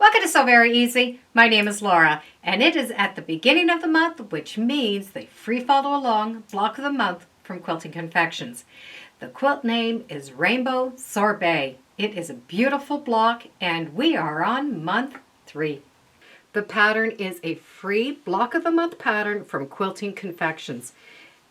Welcome to So Very Easy. My name is Laura, and it is at the beginning of the month, which means the free follow along block of the month from Quilting Confections. The quilt name is Rainbow Sorbet. It is a beautiful block, and we are on month 3. The pattern is a free block of the month pattern from Quilting Confections,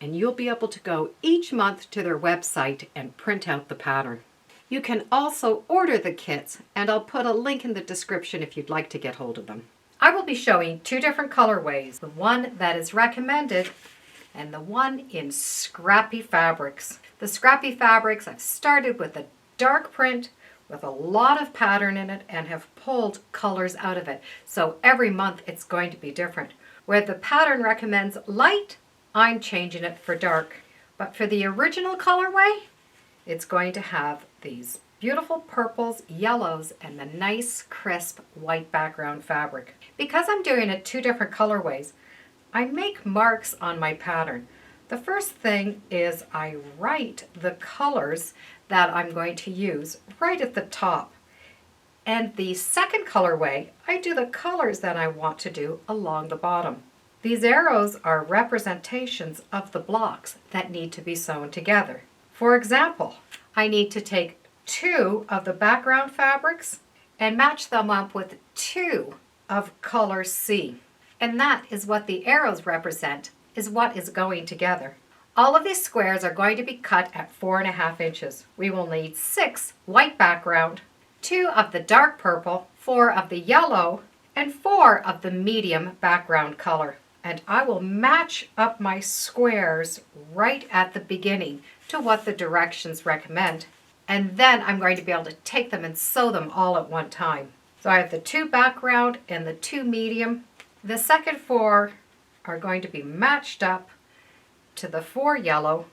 and you'll be able to go each month to their website and print out the pattern. You can also order the kits, and I'll put a link in the description if you'd like to get hold of them. I will be showing 2 different colorways, the one that is recommended and the one in scrappy fabrics. The scrappy fabrics, I've started with a dark print with a lot of pattern in it and have pulled colors out of it. So every month it's going to be different. Where the pattern recommends light, I'm changing it for dark. But for the original colorway, it's going to have these beautiful purples, yellows, and the nice crisp white background fabric. Because I'm doing it 2 different colorways, I make marks on my pattern. The first thing is I write the colors that I'm going to use right at the top. And the second colorway, I do the colors that I want to do along the bottom. These arrows are representations of the blocks that need to be sewn together. For example, I need to take 2 of the background fabrics and match them up with 2 of color C. And that is what the arrows represent, is what is going together. All of these squares are going to be cut at 4.5 inches. We will need 6 white background, 2 of the dark purple, 4 of the yellow, and 4 of the medium background color. And I will match up my squares right at the beginning to what the directions recommend. And then I'm going to be able to take them and sew them all at one time. So I have the 2 background and the 2 medium. The second 4 are going to be matched up to the 4 yellow,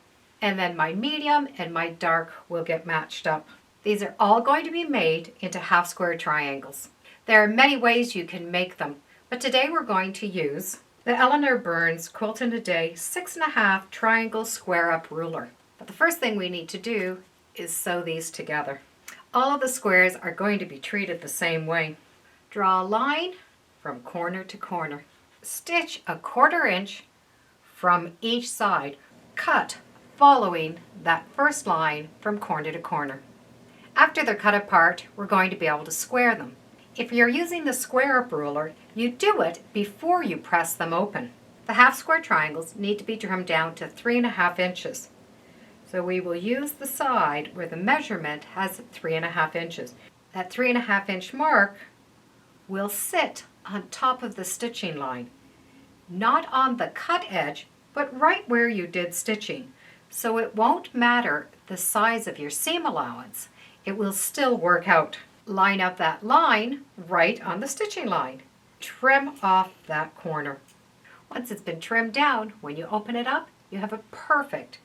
and then my medium and my dark will get matched up. These are all going to be made into half square triangles. There are many ways you can make them, but today we're going to use the Eleanor Burns Quilt in a Day 6.5 triangle square up ruler. But the first thing we need to do is sew these together. All of the squares are going to be treated the same way. Draw a line from corner to corner. Stitch a 1/4 inch from each side. Cut following that first line from corner to corner. After they're cut apart, we're going to be able to square them. If you're using the square up ruler, you do it before you press them open. The half square triangles need to be trimmed down to 3.5 inches. So we will use the side where the measurement has 3.5 inches. That 3.5 inch mark will sit on top of the stitching line, not on the cut edge, but right where you did stitching. So it won't matter the size of your seam allowance. It will still work out. Line up that line right on the stitching line. Trim off that corner. Once it's been trimmed down, when you open it up, you have a perfect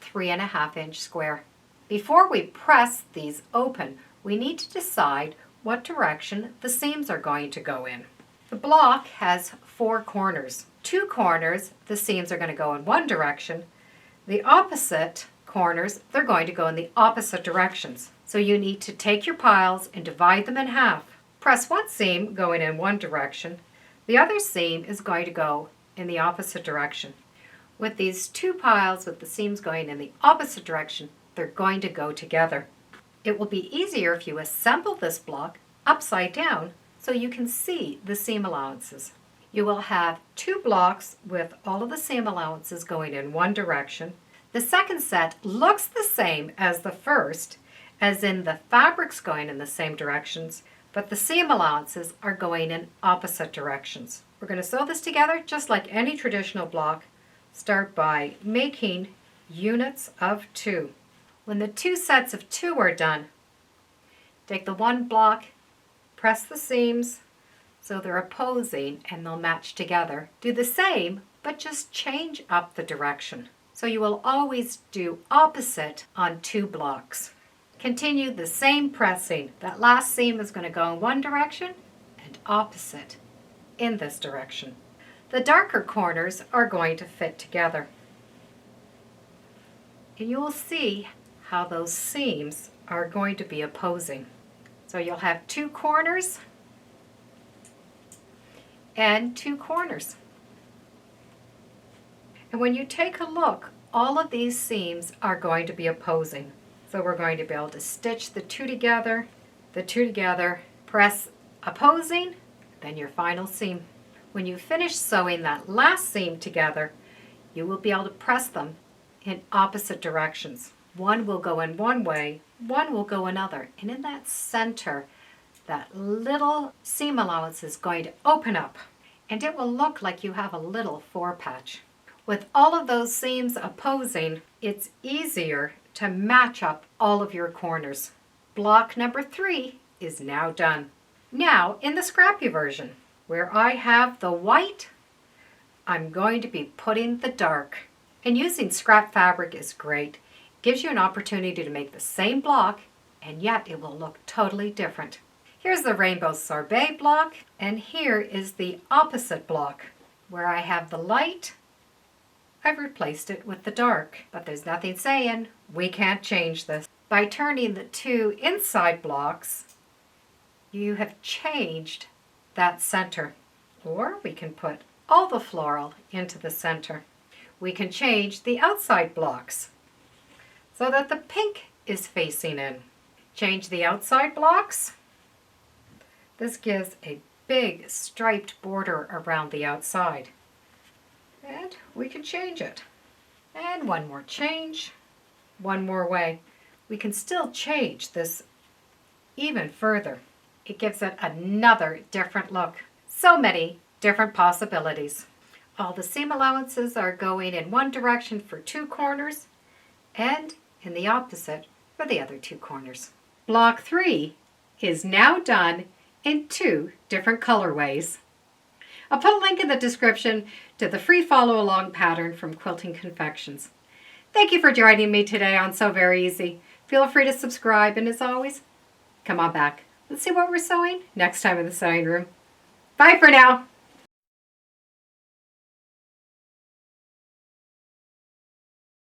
3.5 inch square. Before we press these open, we need to decide what direction the seams are going to go in. The block has 4 corners. 2 corners, the seams are going to go in one direction. The opposite corners, they're going to go in the opposite directions. So you need to take your piles and divide them in half. Press one seam going in one direction. The other seam is going to go in the opposite direction. With these 2 piles with the seams going in the opposite direction, they're going to go together. It will be easier if you assemble this block upside down so you can see the seam allowances. You will have 2 blocks with all of the seam allowances going in one direction. The second set looks the same as the first, as in the fabrics going in the same directions, but the seam allowances are going in opposite directions. We're going to sew this together just like any traditional block. Start by making units of 2. When the 2 sets of 2 are done, take the 1 block, press the seams so they're opposing and they'll match together. Do the same, but just change up the direction. So you will always do opposite on 2 blocks. Continue the same pressing. That last seam is going to go in one direction and opposite in this direction. The darker corners are going to fit together. And you will see how those seams are going to be opposing. So you'll have 2 corners and 2 corners. And when you take a look, all of these seams are going to be opposing. So we're going to be able to stitch the two together, press opposing, then your final seam. When you finish sewing that last seam together, you will be able to press them in opposite directions. One will go in one way, one will go another. And in that center, that little seam allowance is going to open up, and it will look like you have a little forepatch. With all of those seams opposing, it's easier to match up all of your corners. Block number 3 is now done. Now, in the scrappy version, where I have the white, I'm going to be putting the dark. And using scrap fabric is great. It gives you an opportunity to make the same block, and yet it will look totally different. Here's the rainbow sorbet block, and here is the opposite block. Where I have the light, I've replaced it with the dark, but there's nothing saying we can't change this. By turning the 2 inside blocks, you have changed that center. Or we can put all the floral into the center. We can change the outside blocks so that the pink is facing in. Change the outside blocks. This gives a big striped border around the outside. And we can change it. And one more change, one more way. We can still change this even further. It gives it another different look. So many different possibilities. All the seam allowances are going in one direction for 2 corners and in the opposite for the other 2 corners. Block 3 is now done in 2 different colorways. I'll put a link in the description to the free follow along pattern from Quilting Confections. Thank you for joining me today on Sew Very Easy. Feel free to subscribe, and as always, come on back. Let's see what we're sewing next time in the sewing room. Bye for now.